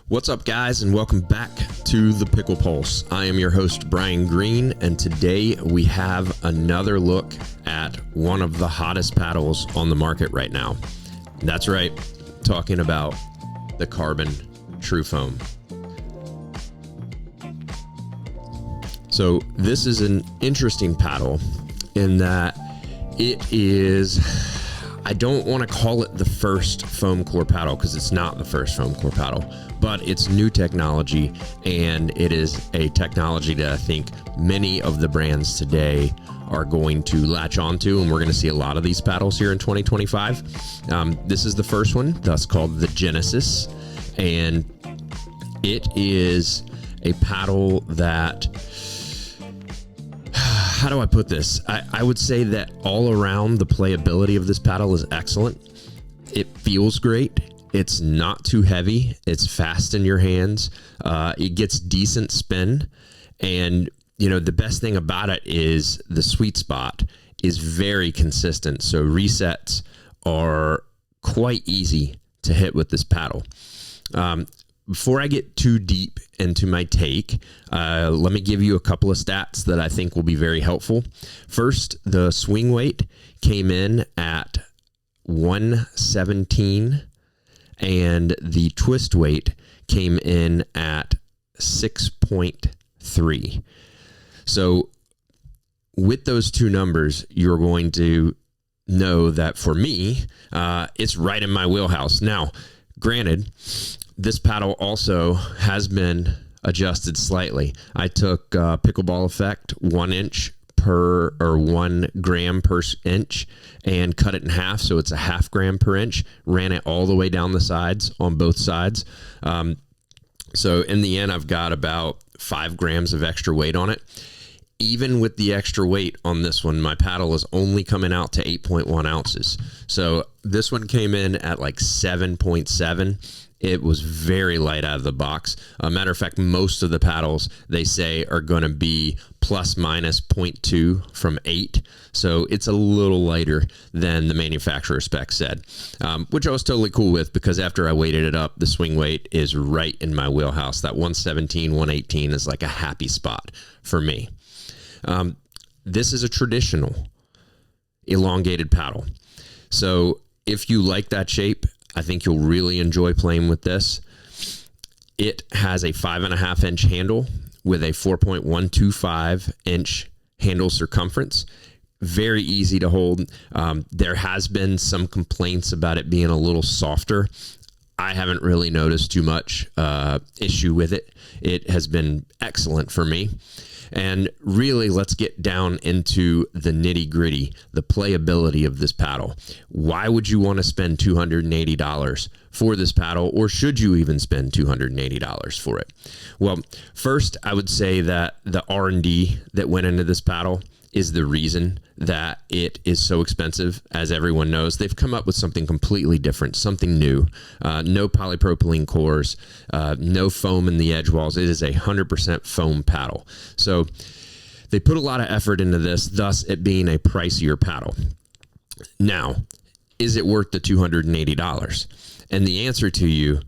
What's up, guys, and welcome back to the Pickle Pulse. I am your host, Brian Green, and today we have another look at one of the hottest paddles on the market right now. That's right, talking about the CRBN TruFoam. So this is an interesting paddle in that it is, I don't want to call it the first foam core paddle because it's not the first foam core paddle, but it's new technology, and it is a technology that I think many of the brands today are going to latch onto, and we're going to see a lot of these paddles here in 2025. This is the first one, thus called the Genesis, and it is a paddle that, how do I put this? I would say that all around the playability of this paddle is excellent. It feels great. It's not too heavy. It's fast in your hands. It gets decent spin. And, you know, the best thing about it is the sweet spot is very consistent. So resets are quite easy to hit with this paddle. Before I get too deep into my take, let me give you a couple of stats that I think will be very helpful. First, the swing weight came in at 117, and the twist weight came in at 6.3. So with those two numbers, you're going to know that for me, it's right in my wheelhouse. Now, granted, this paddle also has been adjusted slightly. I took pickleball effect 1 inch per, or 1 gram per inch, and cut it in half, so it's a half gram per inch. Ran it all the way down the sides on both sides. So in the end, I've got about 5 grams of extra weight on it. Even with the extra weight on this one, my paddle is only coming out to 8.1 ounces. So this one came in at like 7.7. It was very light out of the box. Matter of fact, most of the paddles, they say, are going to be plus minus 0.2 from 8. So it's a little lighter than the manufacturer spec said, which I was totally cool with, because after I weighted it up, the swing weight is right in my wheelhouse. That 117, 118 is like a happy spot for me. This is a traditional elongated paddle. So if you like that shape, I think you'll really enjoy playing with this. It has a 5.5 inch handle with a 4.125 inch handle circumference. Very easy to hold. There has been some complaints about it being a little softer. I haven't really noticed too much issue with it. It has been excellent for me. And really, let's get down into the nitty gritty, the playability of this paddle. Why would you want to spend $280 for this paddle, or should you even spend $280 for it? Well, first, I would say that the R&D that went into this paddle is the reason that it is so expensive. As everyone knows, they've come up with something completely different, something new. No polypropylene cores, no foam in the edge walls. It is 100% foam paddle. So they put a lot of effort into this, thus it being a pricier paddle. Now, is it worth the $280? And the answer to you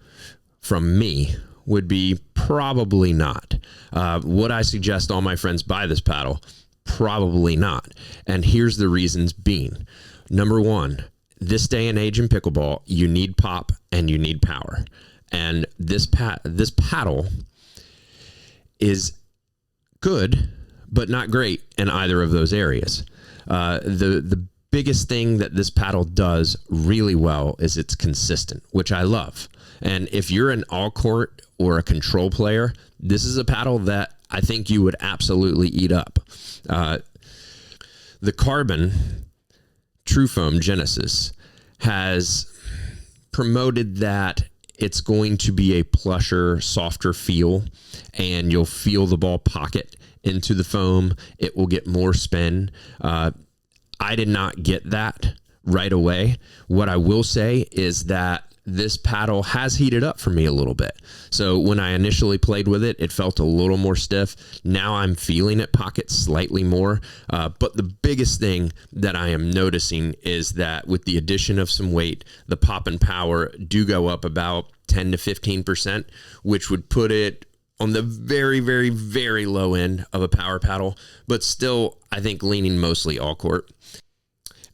from me would be probably not. Would I suggest all my friends buy this paddle? Probably not. And here's the reasons being. Number one, this day and age in pickleball, you need pop and you need power. And this paddle is good, but not great in either of those areas. The biggest thing that this paddle does really well is it's consistent, which I love. And if you're an all court or a control player, this is a paddle that I think you would absolutely eat up. The CRBN TruFoam Genesis has promoted that it's going to be a plusher, softer feel, and you'll feel the ball pocket into the foam. It will get more spin. I did not get that right away. What I will say is that this paddle has heated up for me a little bit. So when I initially played with it, it felt a little more stiff. Now I'm feeling it pocket slightly more. But the biggest thing that I am noticing is that with the addition of some weight, the pop and power do go up about 10 to 15%, which would put it on the very, very, very low end of a power paddle, but still, I think leaning mostly all court.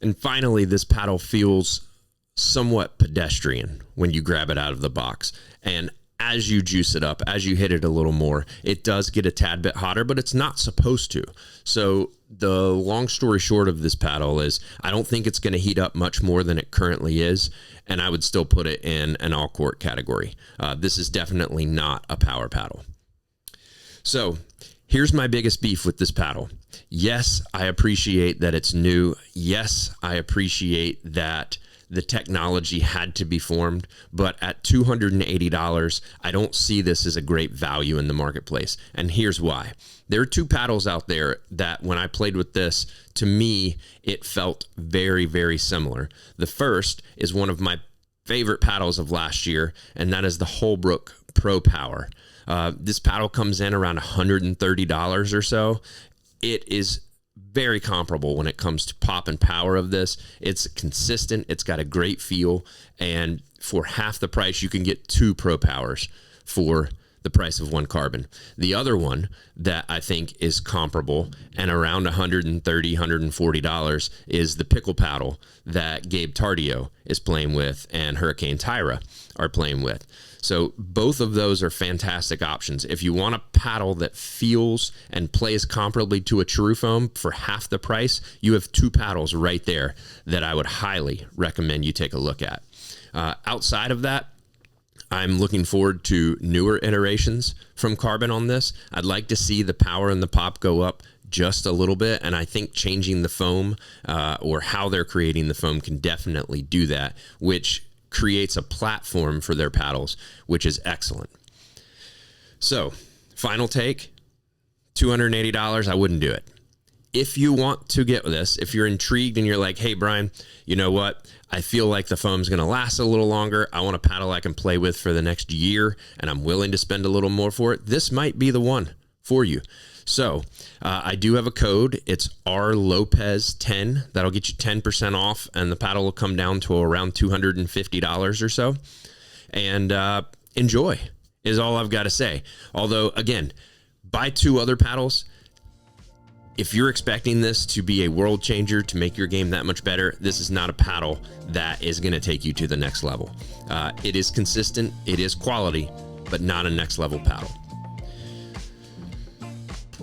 And finally, this paddle feels somewhat pedestrian when you grab it out of the box. And as you juice it up, as you hit it a little more, it does get a tad bit hotter, but it's not supposed to. So the long story short of this paddle is I don't think it's going to heat up much more than it currently is, and I would still put it in an all court category. This is definitely not a power paddle. So here's my biggest beef with this paddle. Yes, I appreciate that it's new. Yes, I appreciate that the technology had to be formed, but at $280, I don't see this as a great value in the marketplace. And here's why. There are two paddles out there that when I played with this, to me, it felt very, very similar. The first is one of my favorite paddles of last year, and that is the Holbrook Pro Power. This paddle comes in around $130 or so. It is very comparable when it comes to pop and power of this. It's consistent. It's got a great feel. And for half the price, you can get two Pro Powers for the price of one carbon. The other one that I think is comparable and around $130, $140 is the Pickle Paddle that Gabe Tardio is playing with and Hurricane Tyra are playing with. So both of those are fantastic options. If you want a paddle that feels and plays comparably to a TruFoam for half the price, you have two paddles right there that I would highly recommend you take a look at. Outside of that, I'm looking forward to newer iterations from Carbon on this. I'd like to see the power and the pop go up just a little bit, and I think changing the foam or how they're creating the foam can definitely do that, which creates a platform for their paddles, which is excellent. So, final take, $280, I wouldn't do it. If you want to get this, if you're intrigued and you're like, hey, Brian, you know what? I feel like the foam's going to last a little longer. I want a paddle I can play with for the next year, and I'm willing to spend a little more for it. This might be the one for you. So I do have a code. It's RLopez10. That'll get you 10% off, and the paddle will come down to around $250 or so. And enjoy is all I've got to say. Although, again, buy two other paddles. If you're expecting this to be a world changer, to make your game that much better, this is not a paddle that is going to take you to the next level. It is consistent, it is quality, but not a next level paddle.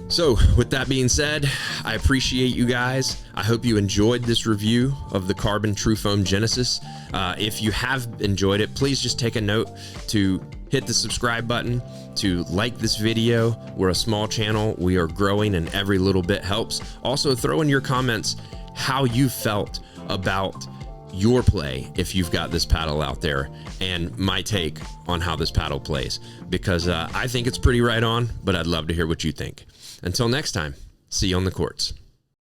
So with that being said, I appreciate you guys. I hope you enjoyed this review of the Carbon TruFoam Genesis. If you have enjoyed it, please just take a note to hit the subscribe button, to like this video. We're a small channel. We are growing and every little bit helps. Also throw in your comments how you felt about your play if you've got this paddle out there, and my take on how this paddle plays, because I think it's pretty right on, but I'd love to hear what you think. Until next time, see you on the courts.